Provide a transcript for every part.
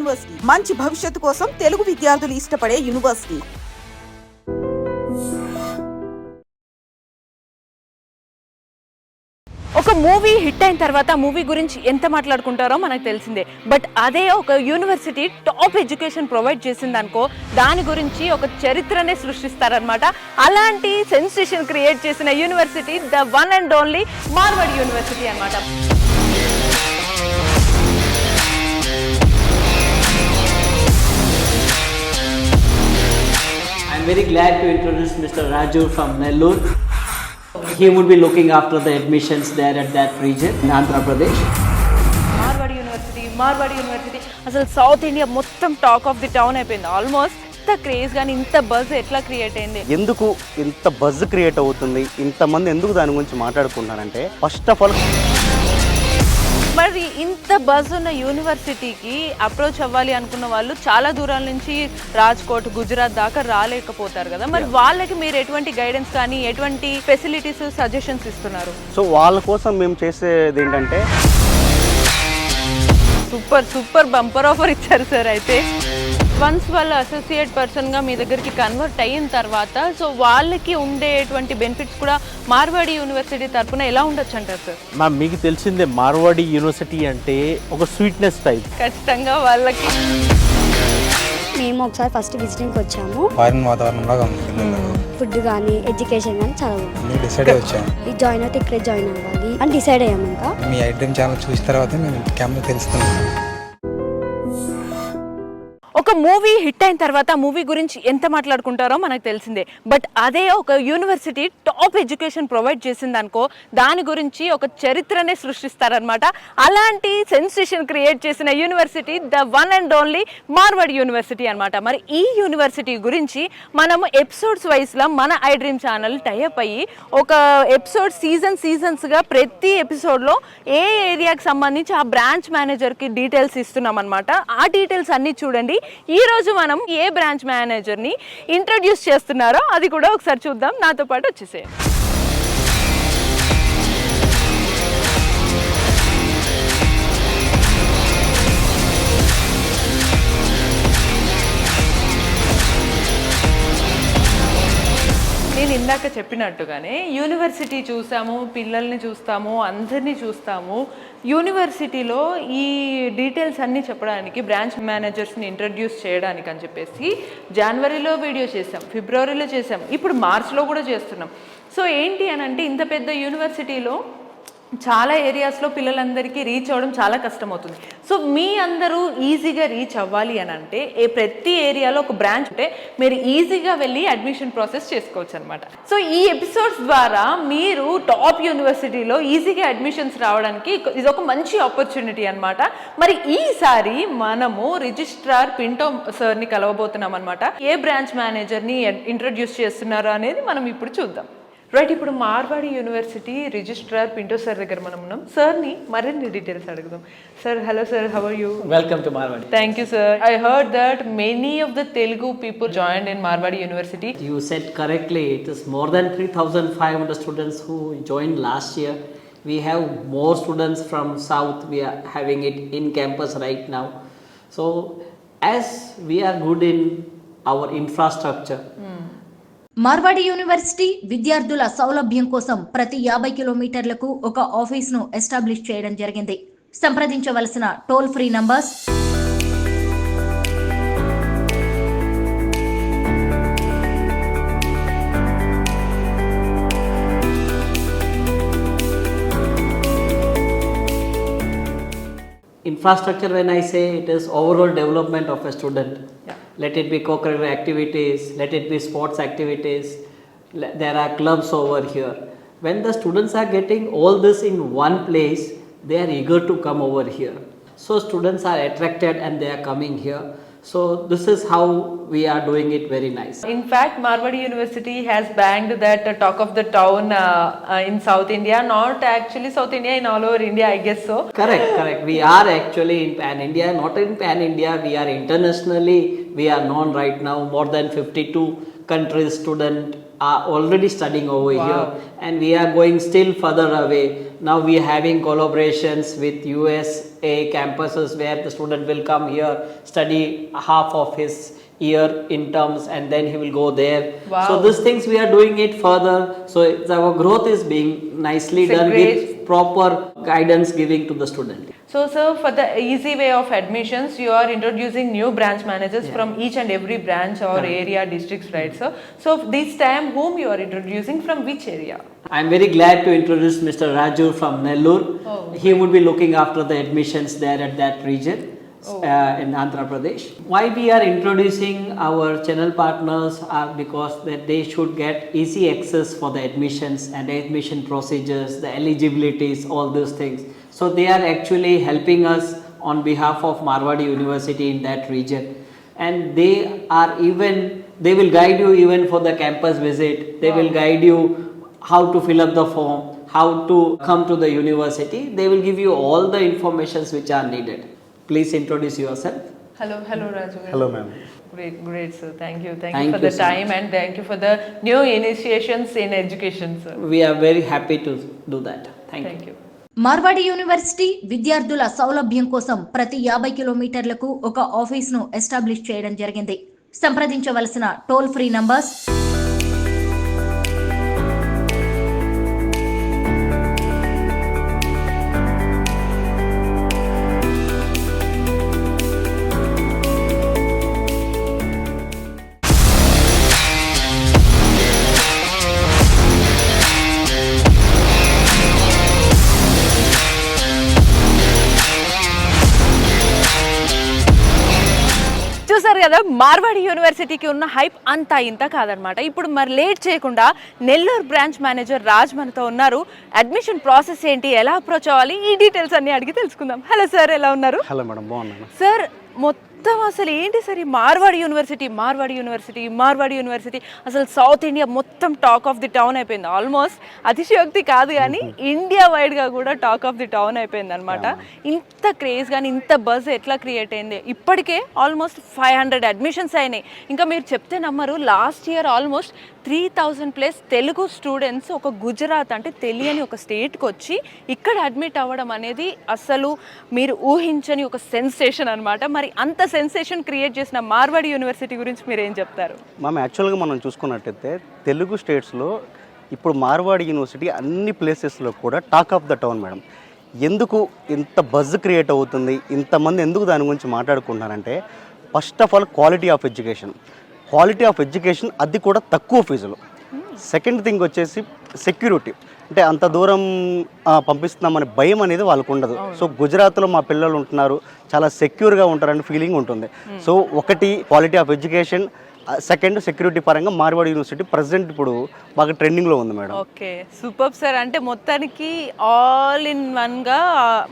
University మంచి భవిష్యత్తు కోసం తెలుగు విద్యార్థులు ఇష్టపడే యూనివర్సిటీ. ఒక మూవీ హిట్ అయిన తర్వాత మూవీ గురించి ఎంత మాట్లాడుకుంటారో మనకు తెలిసిందే. బట్ అదే ఒక యూనివర్సిటీ టాప్ ఎడ్యుకేషన్ ప్రొవైడ్ చేసిందనుకో దాని గురించి ఒక చరిత్రనే సృష్టిస్తారనమాట. అలాంటి సెన్సేషన్ క్రియేట్ చేసిన university the one and only Marwadi university అనమాట. I am very glad to introduce Mr. Raju from Nellore. He would be looking after the admissions there at that region in Andhra Pradesh. Marwadi university అసలు south India మొత్తం talk of the town అయిపోయింది. Almost ఇంత craze కానీ ఇంత buzz ఎట్లా create అయింది? ఎందుకు ఇంత బజ్ క్రియేట్ అవుతుంది, ఇంతమంది ఎందుకు దాని గురించి మాట్లాడుకుంటున్నారంటే ఫస్ట్ ఆఫ్ ఆల్ మరి ఇంత బజ్ ఉన్న యూనివర్సిటీకి అప్రోచ్ అవ్వాలి అనుకున్న వాళ్ళు చాలా దూరాల నుంచి రాజ్కోట్, గుజరాత్ దాకా రాలేకపోతారు కదా. మరి వాళ్ళకి మీరు ఎటువంటి గైడెన్స్ కానీ ఎటువంటి ఫెసిలిటీస్, సజెషన్స్ ఇస్తున్నారు? సో వాళ్ళ కోసం మేము చేసేది ఏంటంటే సూపర్ బంపర్ ఆఫర్ ఇచ్చారు సార్. అయితే వన్స్ వాళ్ళ అసోసియేట్ పర్సన్గా మీ దగ్గరికి కన్వర్ట్ అయిన తర్వాత సో వాళ్ళకి ఉండేటువంటి బెనిఫిట్స్ కూడా మార్వాడి యూనివర్సిటీ తరఫున ఎలా ఉండొచ్చు అంటారు సార్? మ్యామ్ మీకు తెలిసిందే మార్వాడి యూనివర్సిటీ అంటే ఒక స్వీట్నెస్ టైప్. ఖచ్చితంగా వాళ్ళకి మేము ఒకసారి ఫస్ట్ విజిటింగ్కి వచ్చాము. ఫారిన్ వాతావరణం లాగా ఉంది. ఫుడ్ కానీ ఎడ్యుకేషన్ కానీ చాలా బాగుంది. డిసైడ్ వచ్చాము ఈ జాయిన్ అయితే ఇక్కడే జాయిన్ అవ్వాలి అని డిసైడ్ అయ్యాము. ఇంకా మీ ఐటమ్ ఛానల్ చూసిన తర్వాత మేము క్యాంప్లో తెలుస్తున్నాం. ఒక మూవీ హిట్ అయిన తర్వాత మూవీ గురించి ఎంత మాట్లాడుకుంటారో మనకు తెలిసిందే. బట్ అదే ఒక యూనివర్సిటీ టాప్ ఎడ్యుకేషన్ ప్రొవైడ్ చేసిందనుకో దాని గురించి ఒక చరిత్రనే సృష్టిస్తారనమాట. అలాంటి సెన్సేషన్ క్రియేట్ చేసిన university the one and only Marwadi university అనమాట. మరి ఈ యూనివర్సిటీ గురించి మనము ఎపిసోడ్స్ వైజ్లో మన ఐ డ్రీమ్ ఛానల్ టైఅప్ అయ్యి ఒక ఎపిసోడ్ సీజన్స్గా ప్రతి ఎపిసోడ్లో ఏ ఏరియాకి సంబంధించి ఆ బ్రాంచ్ మేనేజర్కి డీటెయిల్స్ ఇస్తున్నాం అనమాట. ఆ డీటెయిల్స్ అన్నీ చూడండి. ఈ రోజు మనం ఏ బ్రాంచ్ మేనేజర్ని ఇంట్రడ్యూస్ చేస్తున్నారో అది కూడా ఒకసారి చూద్దాం. నాతో పాటు వచ్చేసేయండి. నేను ఇందాక చెప్పినట్టుగానే యూనివర్సిటీ చూసాము, పిల్లల్ని చూస్తాము, అందరినీ చూస్తాము. యూనివర్సిటీలో ఈ డీటెయిల్స్ అన్నీ చెప్పడానికి బ్రాంచ్ మేనేజర్స్ని ఇంట్రడ్యూస్ చేయడానికి అని చెప్పేసి జనవరిలో వీడియో చేసాం, ఫిబ్రవరిలో చేసాం, ఇప్పుడు మార్చ్లో కూడా చేస్తున్నాం. సో ఏంటి అని అంటే ఇంత పెద్ద యూనివర్సిటీలో చాలా ఏరియాస్లో పిల్లలందరికీ రీచ్ అవ్వడం చాలా కష్టమవుతుంది. సో మీ అందరూ ఈజీగా రీచ్ అవ్వాలి అని అంటే ప్రతి ఏరియాలో ఒక బ్రాంచ్ ఉంటే మీరు ఈజీగా వెళ్ళి అడ్మిషన్ ప్రాసెస్ చేసుకోవచ్చు అనమాట. సో ఈ ఎపిసోడ్స్ ద్వారా మీరు టాప్ యూనివర్సిటీలో ఈజీగా అడ్మిషన్స్ రావడానికి ఇది ఒక మంచి ఆపర్చునిటీ అనమాట. మరి ఈసారి మనము రిజిస్ట్రార్ పింటో సార్ని కలవబోతున్నాం అనమాట. ఏ బ్రాంచ్ మేనేజర్ని ఇంట్రడ్యూస్ చేస్తున్నారు అనేది మనం ఇప్పుడు చూద్దాం. రైట్, ఇప్పుడు Marwadi university registrar Pinto sir దగ్గర మనం ఉన్నాం. సార్ని మరిన్ని డీటెయిల్స్ అడుగుదాం. Sir, hello sir, how are you? Welcome to Marwadi. Thank you, sir. I heard that many of the Telugu people joined in Marwadi University. You said correctly, it is more than 3,500 students who joined last year. We have more students from South. We are having it in campus right now. So as we are good in our infrastructure, Marwadi university విద్యార్థుల సౌలభ్యం కోసం ప్రతి 50 కిలోమీటర్లకు ఒక ఆఫీస్ను establish చేయడం జరిగింది. సంప్రదించవలసిన toll free numbers infrastructure, when I say, it is overall development of a student. Yeah. Let it be co-curricular activities, let it be sports activities, there are clubs over here. When the students are getting all this in one place, they are eager to come over here. So students are attracted and they are coming here. So this is how we are doing it very nice. In fact, Marwadi University has bagged that talk of the town in South India, not actually South India, in all over India, I guess so. Correct. We are actually in Pan India, not in Pan India, we are internationally, we are known right now. More than 52 countries students are already studying over here, and we are going still further away. Now we are having collaborations with USA campuses where the student will come here, study half of his year in terms, and then he will go there. Wow. So these things we are doing it further. So our growth is being nicely It's a done great- with proper guidance giving to the student. So, sir, for the easy way of admissions, you are introducing new branch managers from each and every branch or area, districts, right, sir? So, this time, whom you are introducing from which area? I am very glad to introduce Mr. Raju from Nellore. He would be looking after the admissions there at that region. In Andhra Pradesh. Why we are introducing our channel partners are because that they should get easy access for the admissions and admission procedures, the eligibilities, all those things. So they are actually helping us on behalf of Marwadi University in that region, and they will guide you even for the campus visit. They will guide you how to fill up the form, how to come to the university. They will give you all the informations which are needed. Please introduce yourself. Hello, Raju. Hello ma'am. Great, sir. Thank you Thank for you the so time and thank you for the new initiations in education, sir. We are very happy to do that. Thank you. Marwadi university విద్యార్థుల సౌలభ్యం కోసం ప్రతి 50 కిలోమీటర్లకు ఒక ఆఫీస్ను establish చేయడం జరిగింది. సంప్రదించవలసిన toll free numbers చూసారు కదా, మార్వాడి యూనివర్సిటీకి ఉన్న హైప్ అంతా ఇంత కాదనమాట. ఇప్పుడు మరి లేట్ చేయకుండా నెల్లూరు బ్రాంచ్ మేనేజర్ రాజ్ మనతో ఉన్నారు. అడ్మిషన్ ప్రాసెస్ ఏంటి, ఎలా అప్రోచ్ అవ్వాలి, ఈ డీటెయిల్స్ అన్ని అడిగి తెలుసుకుందాం. హలో సార్, ఎలా ఉన్నారు? హలో మేడం, బాగున్నాను. సార్, మొత్తం అసలు ఏంటి సార్ ఈ మార్వాడి యూనివర్సిటీ అసలు సౌత్ ఇండియా మొత్తం టాక్ ఆఫ్ ది టౌన్ అయిపోయింది. ఆల్మోస్ట్ అతిశయోక్తి కాదు కానీ ఇండియా వైడ్గా కూడా టాక్ ఆఫ్ ది టౌన్ అయిపోయింది అనమాట. ఇంత క్రేజ్ కానీ ఇంత బజ్ ఎట్లా క్రియేట్ అయింది? ఇప్పటికే ఆల్మోస్ట్ 500 అడ్మిషన్స్ అయినాయి. ఇంకా మీరు చెప్తే నమ్మరు, last year almost 3000+ Telugu students ఒక గుజరాత్ అంటే తెలియని ఒక స్టేట్కి వచ్చి ఇక్కడ అడ్మిట్ అవ్వడం అనేది అసలు మీరు ఊహించని ఒక సెన్సేషన్ అనమాట. మరి అంత సెన్సేషన్ క్రియేట్ చేసిన మార్వాడి యూనివర్సిటీ గురించి మీరు ఏం చెప్తారు? మ్యామ్, యాక్చువల్గా మనం చూసుకున్నట్టయితే తెలుగు స్టేట్స్లో ఇప్పుడు మార్వాడి యూనివర్సిటీ అన్ని ప్లేసెస్లో కూడా talk of the town madam. ఎందుకు ఇంత బజ్ క్రియేట్ అవుతుంది, ఇంతమంది ఎందుకు దాని గురించి మాట్లాడుకుంటున్నారంటే, first of all quality of education, అది కూడా తక్కువ ఫీజులు. సెకండ్ థింగ్ వచ్చేసి సెక్యూరిటీ, అంటే అంత దూరం పంపిస్తున్నామని భయం అనేది వాళ్ళకు ఉండదు. సో గుజరాత్లో మా పిల్లలు ఉంటున్నారు, చాలా సెక్యూర్గా ఉంటారని ఫీలింగ్ ఉంటుంది. సో ఒకటి quality of education, second security పరంగా మార్వాడి యూనివర్సిటీ ప్రజెంట్ ఇప్పుడు బాగా ట్రెండింగ్లో ఉంది మేడం. Okay, super sir. అంటే మొత్తానికి ఆల్ ఇన్ వన్గా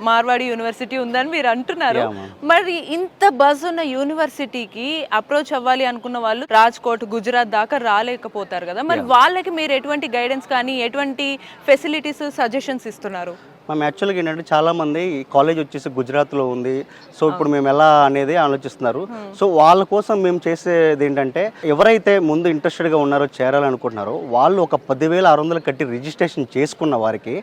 మార్వాడి యూనివర్సిటీ ఉందని మీరు అంటున్నారు. మరి ఇంత బజ్ ఉన్న యూనివర్సిటీకి అప్రోచ్ అవ్వాలి అనుకున్న వాళ్ళు రాజ్కోట్, గుజరాత్ దాకా రాలేకపోతారు కదా, మరి వాళ్ళకి మీరు ఎటువంటి గైడెన్స్ కానీ ఎటువంటి ఫెసిలిటీస్, సజెషన్స్ ఇస్తున్నారు? మేము యాక్చువల్గా ఏంటంటే చాలామంది కాలేజ్ వచ్చేసి గుజరాత్లో ఉంది, సో ఇప్పుడు మేము ఎలా అనేది ఆలోచిస్తున్నారు. సో వాళ్ళ కోసం మేము చేసేది ఏంటంటే, ఎవరైతే ముందు ఇంట్రెస్టెడ్గా ఉన్నారో, చేరాలనుకుంటున్నారో, వాళ్ళు ఒక 10,600 కట్టి రిజిస్ట్రేషన్ చేసుకున్న వారికి,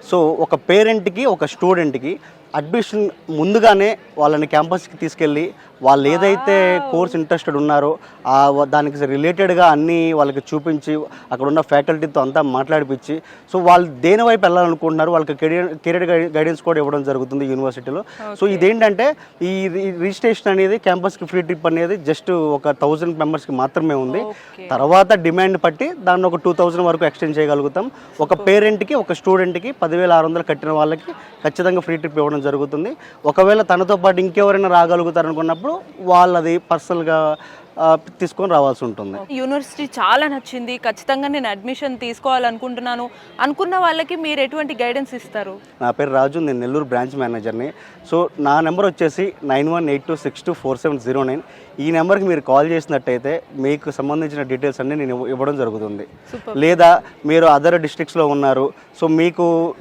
సో ఒక పేరెంట్కి ఒక స్టూడెంట్కి అడ్మిషన్ ముందుగానే వాళ్ళని క్యాంపస్కి తీసుకెళ్ళి వాళ్ళు ఏదైతే కోర్స్ ఇంట్రెస్టెడ్ ఉన్నారో దానికి రిలేటెడ్గా అన్నీ వాళ్ళకి చూపించి అక్కడ ఉన్న ఫ్యాకల్టీతో అంతా మాట్లాడిపించి, సో వాళ్ళు దేని వైపు వెళ్ళాలనుకుంటున్నారు వాళ్ళకి కెరియర్ గైడెన్స్ కూడా ఇవ్వడం జరుగుతుంది యూనివర్సిటీలో. సో ఇదేంటంటే ఈ రిజిస్ట్రేషన్ అనేది క్యాంపస్కి ఫ్రీ ట్రిప్ అనేది జస్ట్ ఒక 1000 మెంబర్స్కి మాత్రమే ఉంది. తర్వాత డిమాండ్ బట్టి దాన్ని ఒక 2000 వరకు ఎక్స్టెండ్ చేయగలుగుతాం. ఒక పేరెంట్కి ఒక స్టూడెంట్కి 10,600 కట్టిన వాళ్ళకి ఖచ్చితంగా ఫ్రీ ట్రిప్ ఇవ్వడం జరుగుతుంది. ఒకవేళ తనతో పాటు ఇంకెవరైనా రాగలుగుతారు అనుకున్నప్పుడు వాళ్ళది పర్సనల్గా తీసుకొని రావాల్సి ఉంటుంది. యూనివర్సిటీ చాలా నచ్చింది, ఖచ్చితంగా నేను అడ్మిషన్ తీసుకోవాలనుకుంటున్నాను అనుకున్న వాళ్ళకి మీరు ఎటువంటి గైడెన్స్ ఇస్తారు? నా పేరు రాజు, నేను నెల్లూరు బ్రాంచ్ మేనేజర్ని. సో నా నెంబర్ వచ్చేసి 9182624709. ఈ నెంబర్కి మీరు కాల్ చేసినట్టయితే మీకు సంబంధించిన డీటెయిల్స్ అన్నీ నేను ఇవ్వడం జరుగుతుంది. లేదా మీరు అదర్ డిస్ట్రిక్ట్స్లో ఉన్నారు, సో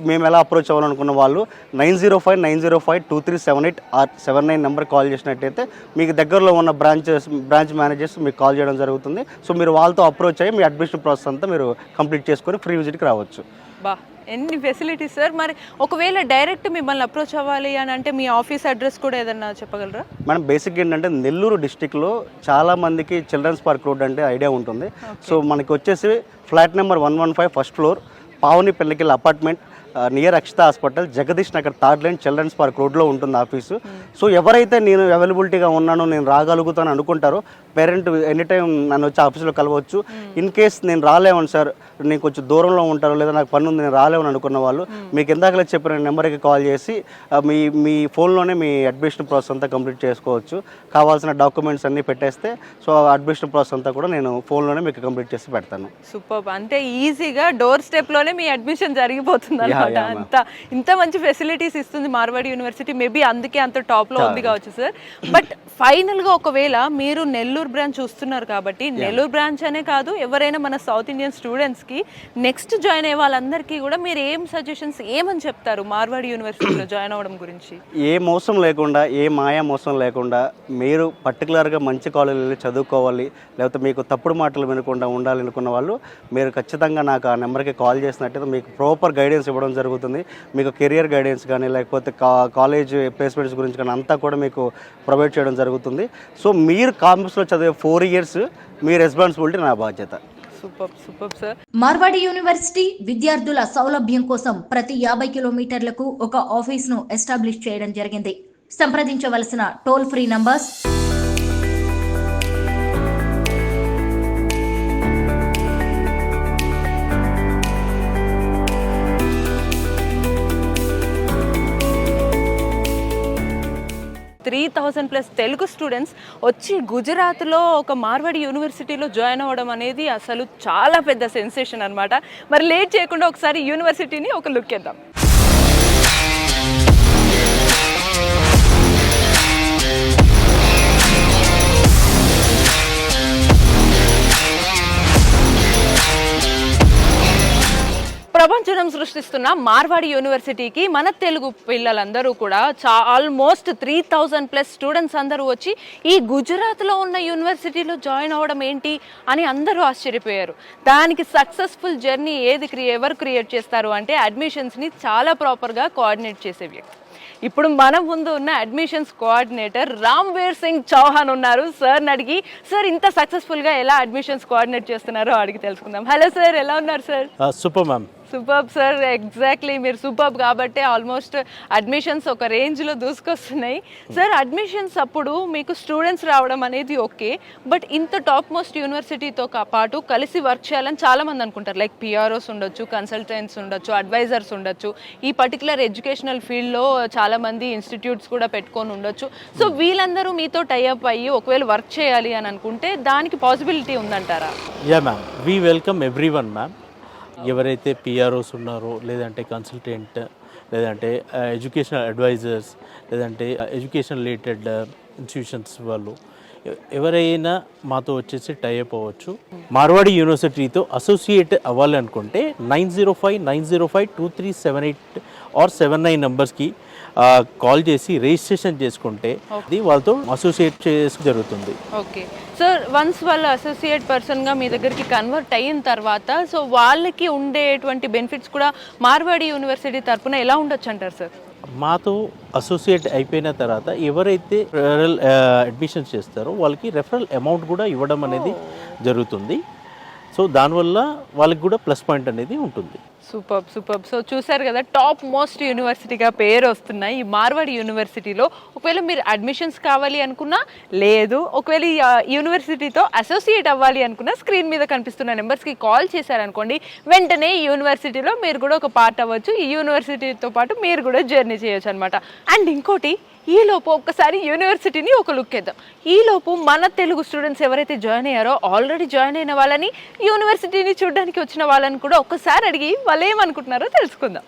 మేము ఎలా అప్రోచ్ అవ్వాలనుకున్న వాళ్ళు 9059052378 or 79 నెంబర్ కాల్ చేసినట్టయితే మీకు దగ్గరలో ఉన్న బ్రాంచ్ మేనేజర్స్ మీకు కాల్ చేయడం జరుగుతుంది. సో మీరు వాళ్ళతో అప్రోచ్ అయ్యి మీ అడ్మిషన్ ప్రాసెస్ అంతా మీరు కంప్లీట్ చేసుకొని ఫ్రీ విజిట్కి రావచ్చు. బా ఎన్ని ఫెసిలిటీస్ సార్. మరి ఒకవేళ డైరెక్ట్ మిమ్మల్ని అప్రోచ్ అవ్వాలి అని అంటే మీ ఆఫీస్ అడ్రస్ కూడా ఏదన్నా చెప్పగలరా? మనం బేసిక్ ఏంటంటే నెల్లూరు డిస్టిక్లో చాలా మందికి చిల్డ్రన్స్ పార్క్ రోడ్ అంటే ఐడియా ఉంటుంది. సో మనకి వచ్చేసి flat number 115 first floor, Pavani పెళ్ళికెళ్ళి apartment, near Akshita hospital, Jagadish Nagar 3rd line, children's park రోడ్లో ఉంటుంది ఆఫీసు. సో ఎవరైతే నేను అవైలబిలిటీగా ఉన్నానో, నేను రాగలుగుతాను అనుకుంటారో పేరెంట్ ఎనీ టైం నన్ను వచ్చి ఆఫీస్లో కలవచ్చు. ఇన్ కేస్ నేను రాలేమని సార్, నేను కొంచెం దూరంలో ఉంటారు లేదా నాకు పని ఉంది నేను రాలేమని అనుకున్న వాళ్ళు మీకు ఇందాకలే చెప్పిన నెంబర్కి కాల్ చేసి మీ ఫోన్లోనే మీ అడ్మిషన్ ప్రాసెస్ అంతా కంప్లీట్ చేసుకోవచ్చు. కావాల్సిన డాక్యుమెంట్స్ అన్నీ పెట్టేస్తే సో అడ్మిషన్ ప్రాసెస్ అంతా కూడా నేను ఫోన్లోనే మీకు కంప్లీట్ చేసి పెడతాను. సూపర్. అంటే ఈజీగా డోర్ స్టెప్లోనే మీ అడ్మిషన్ జరిగిపోతుంది అనమాట. ఇంత మంచి ఫెసిలిటీస్ ఇస్తుంది మార్వాడి యూనివర్సిటీ. మేబీ అందుకే అంత టాప్లో ఉంది కావచ్చు సార్. బట్ ఫైనల్గా ఒకవేళ మీరు నెల్లూరు బ్రాంచ్ చూస్తున్నారు కాబట్టి, నెల్లూరు బ్రాంచ్ అనే కాదు ఎవరైనా మన సౌత్ ఇండియన్ స్టూడెంట్స్కి నెక్స్ట్ జాయిన్ అయ్యే వాళ్ళందరికీ కూడా మీరు ఏం సజెషన్స్ ఏమని చెప్తారు మార్వాడి యూనివర్సిటీలో జాయిన్ అవ్వడం గురించి? ఏ మోసం లేకుండా, ఏ మాయా మోసం లేకుండా మీరు పర్టికులర్గా మంచి కాలేజీలో చదువుకోవాలి, లేకపోతే మీకు తప్పుడు మాటలు వినకుండా ఉండాలి అనుకున్న వాళ్ళు మీరు ఖచ్చితంగా నాకు ఆ నెంబర్కి కాల్ చేసినట్టయితే మీకు ప్రాపర్ గైడెన్స్ ఇవ్వడం జరుగుతుంది. మీకు కెరియర్ గైడెన్స్ కానీ లేకపోతే కాలేజ్ ప్లేస్మెంట్స్ గురించి కానీ అంతా కూడా మీకు ప్రొవైడ్ చేయడం జరుగుతుంది. సో మీరు కాంపస్లో చదివే 4 years మీ రెస్పాన్సిబిలిటీ, నా బాధ్యత. Super sir. మార్వాడి యూనివర్సిటీ విద్యార్థుల సౌలభ్యం కోసం ప్రతి 50 కిలోమీటర్లకు ఒక ఆఫీస్ను ఎస్టాబ్లిష్ చేయడం జరిగింది. సంప్రదించవలసిన toll free numbers 3,000+ Telugu students వచ్చి గుజరాత్లో ఒక మార్వాడి యూనివర్సిటీలో జాయిన్ అవ్వడం అనేది అసలు చాలా పెద్ద సెన్సేషన్ అనమాట. మరి లేట్ చేయకుండా ఒకసారి యూనివర్సిటీని ఒక లుక్ వేద్దాం. ప్రపంచం సృష్టిస్తున్న మార్వాడి యూనివర్సిటీకి మన తెలుగు పిల్లలందరూ కూడా ఆల్మోస్ట్ 3,000+ స్టూడెంట్స్ అందరూ వచ్చి ఈ గుజరాత్లో ఉన్న యూనివర్సిటీలో జాయిన్ అవ్వడం ఏంటి అని అందరూ ఆశ్చర్యపోయారు. దానికి సక్సెస్ఫుల్ జర్నీ ఎవరు క్రియేట్ చేస్తారు అంటే అడ్మిషన్స్ని చాలా ప్రాపర్గా కోఆర్డినేట్ చేసే వ్యక్తి. ఇప్పుడు మన ముందు ఉన్న అడ్మిషన్స్ కోఆర్డినేటర్ రామ్వీర్ సింగ్ చౌహాన్ ఉన్నారు. సార్ని అడిగి సార్ ఇంత సక్సెస్ఫుల్గా ఎలా అడ్మిషన్స్ కోఆర్డినేట్ చేస్తున్నారో అడిగి తెలుసుకుందాం. హలో సార్, ఎలా ఉన్నారు sir? Super ma'am. Super sir, exactly మీరు సూపర్ కాబట్టి ఆల్మోస్ట్ అడ్మిషన్స్ ఒక రేంజ్లో దూసుకొస్తున్నాయి. సార్ అడ్మిషన్స్ అప్పుడు మీకు స్టూడెంట్స్ రావడం అనేది ఓకే, బట్ ఇంత టాప్ మోస్ట్ యూనివర్సిటీతో పాటు కలిసి వర్క్ చేయాలని చాలామంది అనుకుంటారు. లైక్ పిఆర్ఓస్ ఉండొచ్చు, కన్సల్టెంట్స్ ఉండొచ్చు, అడ్వైజర్స్ ఉండొచ్చు. ఈ పర్టికులర్ ఎడ్యుకేషనల్ ఫీల్డ్లో చాలామంది ఇన్స్టిట్యూట్స్ కూడా పెట్టుకొని ఉండొచ్చు. సో వీళ్ళందరూ మీతో టైఅప్ అయ్యి ఒకవేళ వర్క్ చేయాలి అని అనుకుంటే దానికి పాసిబిలిటీ ఉందంటారా? Yeah ma'am, we welcome everyone ma'am. ఎవరైతే పిఆర్ఓస్ ఉన్నారో, లేదంటే కన్సల్టెంట్, లేదంటే ఎడ్యుకేషనల్ అడ్వైజర్స్, లేదంటే ఎడ్యుకేషన్ రిలేటెడ్ ఇన్స్టిట్యూషన్స్ వాళ్ళు ఎవరైనా మాతో వచ్చేసి టైఅప్ అవ్వచ్చు. మార్వాడి యూనివర్సిటీతో అసోసియేట్ అవ్వాలి అనుకుంటే 9059052378 ఆర్ 79 నెంబర్స్కి కాల్ చేసి రిజిస్ట్రేషన్ చేసుకుంటే అది వాళ్ళతో అసోసియేట్ చేసి జరుగుతుంది. ఓకే సార్, వన్స్ వాళ్ళు అసోసియేట్ పర్సన్గా మీ దగ్గరికి కన్వర్ట్ అయిన తర్వాత సో వాళ్ళకి ఉండేటువంటి బెనిఫిట్స్ కూడా మార్వాడి యూనివర్సిటీ తరఫున ఎలా ఉండొచ్చు అంటారు సార్? మాతో అసోసియేట్ అయిపోయిన తర్వాత ఎవరైతే రెఫరల్ అడ్మిషన్స్ చేస్తారో వాళ్ళకి రెఫరల్ అమౌంట్ కూడా ఇవ్వడం అనేది జరుగుతుంది. సో దానివల్ల వాళ్ళకి కూడా ప్లస్ పాయింట్ అనేది ఉంటుంది. సూపర్. సో చూసారు కదా, టాప్ మోస్ట్ యూనివర్సిటీగా పేరు వస్తున్నాయి ఈ మార్వాడి యూనివర్సిటీలో. ఒకవేళ మీరు అడ్మిషన్స్ కావాలి అనుకున్నా, లేదు ఒకవేళ ఈ యూనివర్సిటీతో అసోసియేట్ అవ్వాలి అనుకున్నా, స్క్రీన్ మీద కనిపిస్తున్న నెంబర్స్కి కాల్ చేశారనుకోండి, వెంటనే ఈ యూనివర్సిటీలో మీరు కూడా ఒక పార్ట్ అవ్వచ్చు. ఈ యూనివర్సిటీతో పాటు మీరు కూడా జర్నీ చేయొచ్చు అనమాట. అండ్ ఇంకోటి, ఈలోపు ఒక్కసారి యూనివర్సిటీని ఒక లుక్ వేద్దాం. ఈలోపు మన తెలుగు స్టూడెంట్స్ ఎవరైతే జాయిన్ అయ్యారో, ఆల్రెడీ జాయిన్ అయిన వాళ్ళని, యూనివర్సిటీని చూడడానికి వచ్చిన వాళ్ళని కూడా ఒక్కసారి అడిగి వాళ్ళు ఏమనుకుంటున్నారో తెలుసుకుందాం.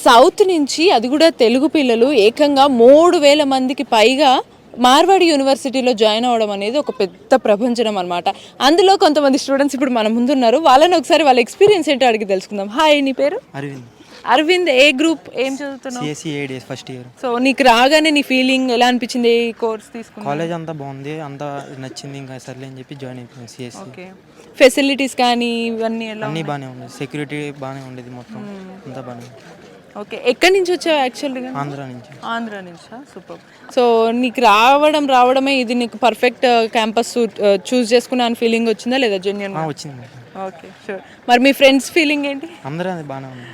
సౌత్ నుంచి, అది కూడా తెలుగు పిల్లలు, ఏకంగా 3,000 మందికి పైగా మార్వాడి యూనివర్సిటీలో జాయిన్ అవ్వడం అనేది ఒక పెద్ద ప్రపంచం అనమాట. అందులో కొంతమంది స్టూడెంట్స్ ఇప్పుడు మన ముందున్నారు. వాళ్ళని ఒకసారి వాళ్ళ ఎక్స్పీరియన్స్ ఏంటో అడిగి తెలుసుకుందాం. హాయ్, నీ పేరు? అరవింద్. ఏ గ్రూప్, ఏం చదువుతున్నావు? CSC ADS first year. So నీకు రాగానే నీ ఫీలింగ్ ఎలా అనిపించింది? ఈ కోర్స్ తీసుకున్నా? కాలేజ్ అంతా బాగుంది, అంతా నచ్చింది, ఇంకా సర్లే అని చెప్పి జాయిన్ అయిపోయాను సిఎస్సి. ఓకే. ఫెసిలిటీస్ కానీ ఇవన్నీ ఎలా? అన్నీ బాగానే ఉంది, సెక్యూరిటీ బాగానే ఉండేది, మొత్తం అంతా బాగానే ఉంది. ఓకే. ఎక్కడి నుంచి వచ్చావు యాక్చువల్గా? ఆంధ్ర నుంచి. ఆంధ్ర నుంచా? సూపర్. సో నీకు రావడమే ఇది నీకు పర్ఫెక్ట్ క్యాంపస్ చూస్ చేసుకున్నా అని ఫీలింగ్ వచ్చిందా లేదా జెన్యున్? వచ్చింది. Okay, sure. మరి మీ ఫ్రెండ్స్ ఫీలింగ్ ఏంటి? అందరూ అది బాగానే ఉంది.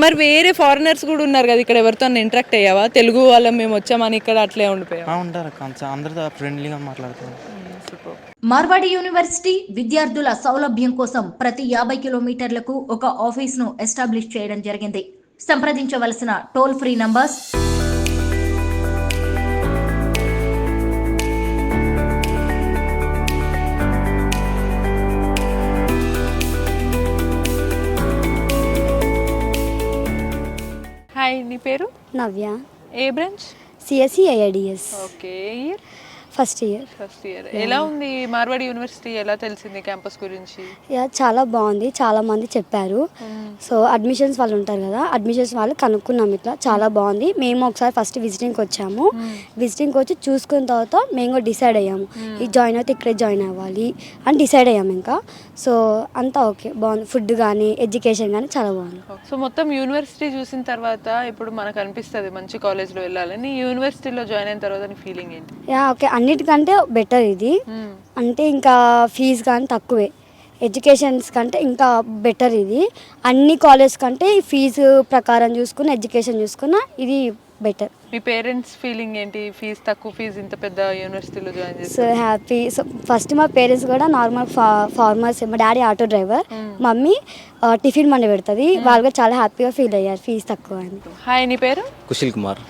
మరి వేరే ఫారినర్స్ కూడా ఉన్నారు కదా ఇక్కడ, ఎవరితో ఇంటరాక్ట్ అయ్యావా? తెలుగు వాళ్ళం మేము వచ్చామని ఇక్కడ అట్లే ఉండిపోయావా? ఉంటారు, అందరితో ఫ్రెండ్లీగా మాట్లాడుతారు. మార్వాడి యూనివర్సిటీ విద్యార్థుల సౌలభ్యం కోసం ప్రతి 50 కిలోమీటర్లకు ఒక ఆఫీస్ను ఎస్టాబ్లిష్ చేయడం జరిగింది. సంప్రదించవలసిన టోల్ ఫ్రీ నంబర్స్ హాయ్, నీ పేరు? నవ్య. ఏ branch? CSC AIDS. Okay. Year? First year. First year. ఎలా ఉంది మార్వాడి యూనివర్సిటీ? ఎలా తెలిసింది క్యాంపస్ గురించి? చాలా బాగుంది, చాలా మంది చెప్పారు. సో అడ్మిషన్స్ వాళ్ళు ఉంటారు కదా, అడ్మిషన్స్ వాళ్ళు కనుక్కున్నాం, ఇట్లా చాలా బాగుంది. మేము ఒకసారి ఫస్ట్ విజిటింగ్కి వచ్చాము. విజిటింగ్కి వచ్చి చూసుకున్న తర్వాత మేము కూడా డిసైడ్ అయ్యాము, ఈ జాయిన్ అయితే ఇక్కడే జాయిన్ అవ్వాలి అని డిసైడ్ అయ్యాము. ఇంకా సో అంతా ఓకే, బాగుంది. ఫుడ్ కానీ ఎడ్యుకేషన్ కానీ చాలా బాగుంది. సో మొత్తం యూనివర్సిటీ చూసిన తర్వాత ఇప్పుడు మనకు అనిపిస్తుంది మంచి కాలేజ్లో వెళ్ళాలని. యూనివర్సిటీలో జాయిన్ అయిన తర్వాత నీ ఫీలింగ్ ఏంటి? ఓకే, అన్నిటికంటే బెటర్ ఇది. అంటే ఇంకా ఫీజు కానీ తక్కువే, ఎడ్యుకేషన్స్ కంటే ఇంకా బెటర్ ఇది. అన్ని కాలేజ్ కంటే ఫీజు ప్రకారం చూసుకున్న, ఎడ్యుకేషన్ చూసుకున్న ఇది బెటర్. మీ పేరెంట్స్ ఫీలింగ్ ఏంటి? ఫీజు తక్కువ, ఫీజు ఇంత పెద్ద యూనివర్సిటీలో జాయిన్ చేసి? So happy. సో ఫస్ట్ మా పేరెంట్స్ కూడా నార్మల్ ఫార్మర్స్. మా daddy auto driver, mummy tiffin మండి పెడుతుంది. వాళ్ళు కూడా చాలా హ్యాపీగా ఫీల్ అయ్యారు ఫీజు తక్కువ అని. హాయ్, నీ పేరు? కుశల్ కుమార్.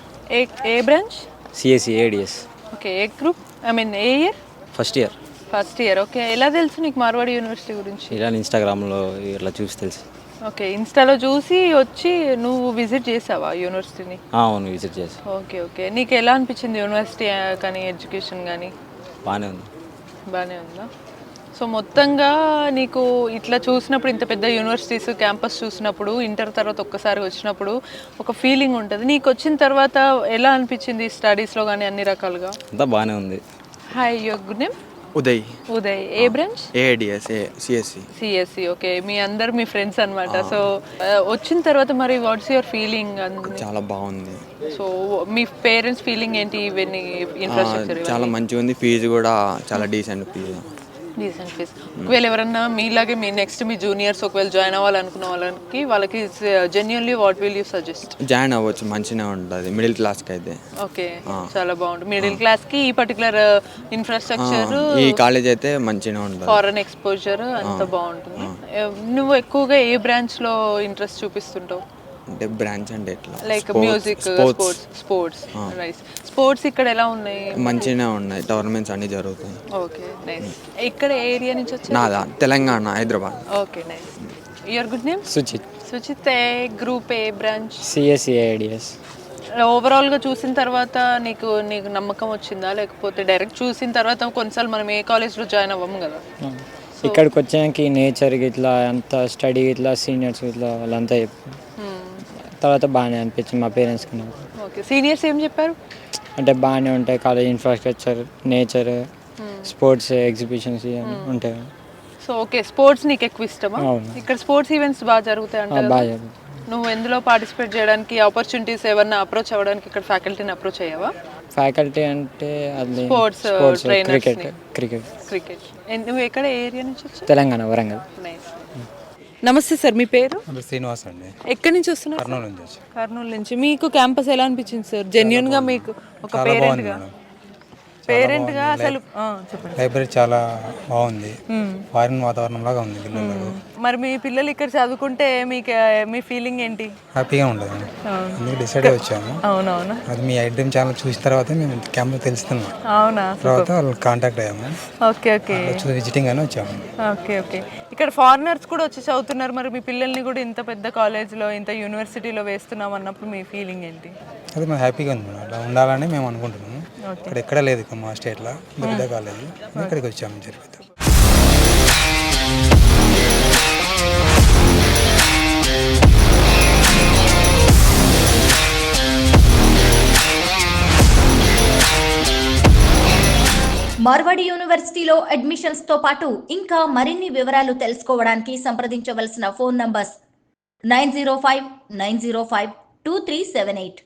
ఏ బ్రాంచ్? CSC ADS. ఓకే. ఏ గ్రూప్, ఐ మీన్ ఏ year? First year. First year. Okay. ఎలా తెలుసు నీకు మార్వాడి యూనివర్సిటీ గురించి? ఇలా ఇన్స్టాగ్రామ్లో ఇట్లా చూసి తెలుసు. ఓకే. ఇన్స్టాలో చూసి వచ్చి నువ్వు విజిట్ చేసావా యూనివర్సిటీని? అవును, విజిట్ చేసి. ఓకే. ఓకే. నీకు ఎలా అనిపించింది యూనివర్సిటీ కానీ ఎడ్యుకేషన్ కానీ? బాగానే ఉంది. బాగానే ఉందా? సో మొత్తంగా నీకు ఇట్లా చూసినప్పుడు, ఇంత పెద్ద యూనివర్సిటీస్ క్యాంపస్ చూసినప్పుడు, ఇంటర్ తర్వాత ఒక్కసారి వచ్చినప్పుడు ఒక ఫీలింగ్ ఉంటుంది. నీకు వచ్చిన తర్వాత ఎలా అనిపించింది స్టడీస్లో కానీ అన్ని రకాలుగా? అంతా బాగానే ఉంది. Hi, your good name? Uday. Uday. ఏ branch? ADS CSC. CSC. Okay. మీ అందరు మీ ఫ్రెండ్స్ అనమాట. సో వచ్చిన తర్వాత మరి వాట్స్ యువర్ ఫీలింగ్? చాలా బాగుంది. సో మీ పేరెంట్స్ ఫీలింగ్ ఏంటి? ఇవన్నీ ఇన్ఫ్రాస్ట్రక్చర్ చాలా మంచిగా ఉంది, ఫీజు కూడా చాలా డీసెంట్ ఫీజు. Decent fees. ఒకవేళ ఎవరన్నా మీలాగే మీ జూనియర్స్ ఒకవేళ జాయిన్ అవ్వాలనుకున్న వాళ్ళకి genuinely what will you suggest? Join అవ్వచ్చు, మంచిగా ఉంటుంది మిడిల్ క్లాస్కి అయితే. ఓకే, చాలా బాగుంటుంది. మిడిల్ క్లాస్కి ఈ పర్టికులర్ ఇన్ఫ్రాస్ట్రక్చర్, ఈ కాలేజ్ అయితే మంచిగా ఉంటుంది. ఫారెన్ ఎక్స్పోజర్ అంత బాగుంటుంది. నువ్వు ఎక్కువగా ఏ బ్రాంచ్లో ఇంట్రెస్ట్ చూపిస్తుంటావు? అంటే బ్రాంచ్ అంటే ఎట్లా? Like music, sports. Nice. Sports ఇక్కడ ఎలా ఉన్నాయి? మంచిగానే ఉన్నాయి, టోర్నమెంట్స్ అన్ని జరుగుతాయి. Okay, nice. ఇక్కడ ఏరియా నుంచి వచ్చారు? నాదా Telangana, Hyderabad. Okay, nice. Your good name? Suchit. Suchit. ఏ గ్రూప్, ఏ బ్రాంచ్? CSC ADS. ఓవరాల్గా చూసిన తర్వాత నీకు నమ్మకం వచ్చిందా? లేకపోతే డైరెక్ట్ చూసిన తర్వాత కొన్నిసార్లు మనం ఏ కాలేజ్లో జాయిన్ అవ్వము కదా, ఇక్కడికి వచ్చాక నేచర్ ఇట్లా అంత స్టడీ ఇట్లా సీనియర్స్ ఇట్లా వాళ్ళంతా చెప్పారు. తర్వాత బాగానే అనిపించింది మా పేరెంట్స్కి. ఓకే. సీనియర్స్ ఏం చెప్పారు? అంటే బాగానే ఉంటాయి college infrastructure, nature, sports exhibitions ఉంటాయి. సో ఓకే, స్పోర్ట్స్ నీకు ఎక్కువ ఇష్టమా? అవును. ఇక్కడ స్పోర్ట్స్ ఈవెంట్స్ బాగా జరుగుతాయి అంటే బాగా. నువ్వు ఎందులో పార్టిసిపేట్ చేయడానికి ఆపర్చునిటీస్ ఏమన్నా అప్రోచ్ అవ్వడానికి ఇక్కడ ఫ్యాకల్టీని అప్రోచ్ అయ్యావా? ఫ్యాకల్టీ అంటే అది స్పోర్ట్స్ క్రికెట్. క్రికెట్. నువ్వు ఎక్కడ ఏరియా నుంచి వచ్చావు? తెలంగాణ, వరంగల్. నైస్. నమస్తే సార్, మీ పేరు? శ్రీనివాస్ అండి. ఎక్కడి నుంచి వస్తున్నారు? కర్నూలు నుంచి వచ్చి. కర్నూలు నుంచి. మీకు క్యాంపస్ ఎలా అనిపించింది సార్? జెన్యున్ గా మీకు ఒక పేరెంట్ గా అసలు చెప్పండి. లైబ్రరీ చాలా బాగుంది, ఫారిన్ వాతావరణం లాగా ఉంది పిల్లలు. మరి మీ పిల్లలు ఇక్కడ చదువుకుంటే మీకు మీ ఫీలింగ్ ఏంటి? హ్యాపీగా ఉండదు, అందుకు డిసైడ్ అయ్యి వచ్చాము. అవునవును. అది మీ ఐడ్రీమ్ ఛానల్ చూసిన తర్వాత మేము క్యాంప్ తెలుస్తున్నాం. అవునా? తర్వాత వాళ్ళు కాంటాక్ట్ అయ్యాము. Okay okay. విజిటింగ్ అని వచ్చాము. Okay okay. ఇక్కడ ఫారినర్స్ కూడా వచ్చి చదువుతున్నారు. మరి మీ పిల్లల్ని కూడా ఇంత పెద్ద కాలేజ్లో, ఇంత యూనివర్సిటీలో వేస్తున్నాం అన్నప్పుడు మీ ఫీలింగ్ ఏంటి? అది మాకు హ్యాపీగా ఉంది, అలా ఉండాలని మేము అనుకుంటున్నాము. ఇక్కడ ఎక్కడ లేదు ఇక మా స్టేట్లో ఇంత పెద్ద కాలేజ్ ఇక్కడికి వచ్చాము జరిగితే. మార్వాడి యూనివర్సిటీలో అడ్మిషన్స్ తో పాటు ఇంకా మరిన్ని వివరాలు తెలుసుకోవడానికి సంప్రదించవలసిన ఫోన్ నంబర్స్ 9059052378,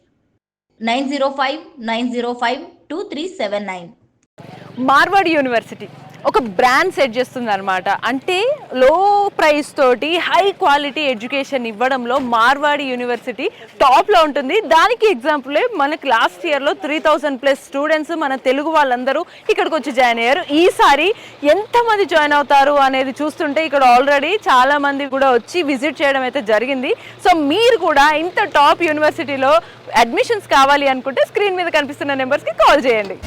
9059052379. మార్వాడి యూనివర్సిటీ ఒక బ్రాండ్ సెట్ చేస్తుంది అనమాట. అంటే లో ప్రైస్ తోటి హై క్వాలిటీ ఎడ్యుకేషన్ ఇవ్వడంలో మార్వాడి యూనివర్సిటీ టాప్లో ఉంటుంది. దానికి ఎగ్జాంపులే మనకి లాస్ట్ ఇయర్లో 3000+ స్టూడెంట్స్ మన తెలుగు వాళ్ళందరూ ఇక్కడికి వచ్చి జాయిన్ అయ్యారు. ఈసారి ఎంతమంది జాయిన్ అవుతారు అనేది చూస్తుంటే ఇక్కడ ఆల్రెడీ చాలామంది కూడా వచ్చి విజిట్ చేయడం అయితే జరిగింది. సో మీరు కూడా ఇంత టాప్ యూనివర్సిటీలో అడ్మిషన్స్ కావాలి అనుకుంటే స్క్రీన్ మీద కనిపిస్తున్న నెంబర్స్కి కాల్ చేయండి.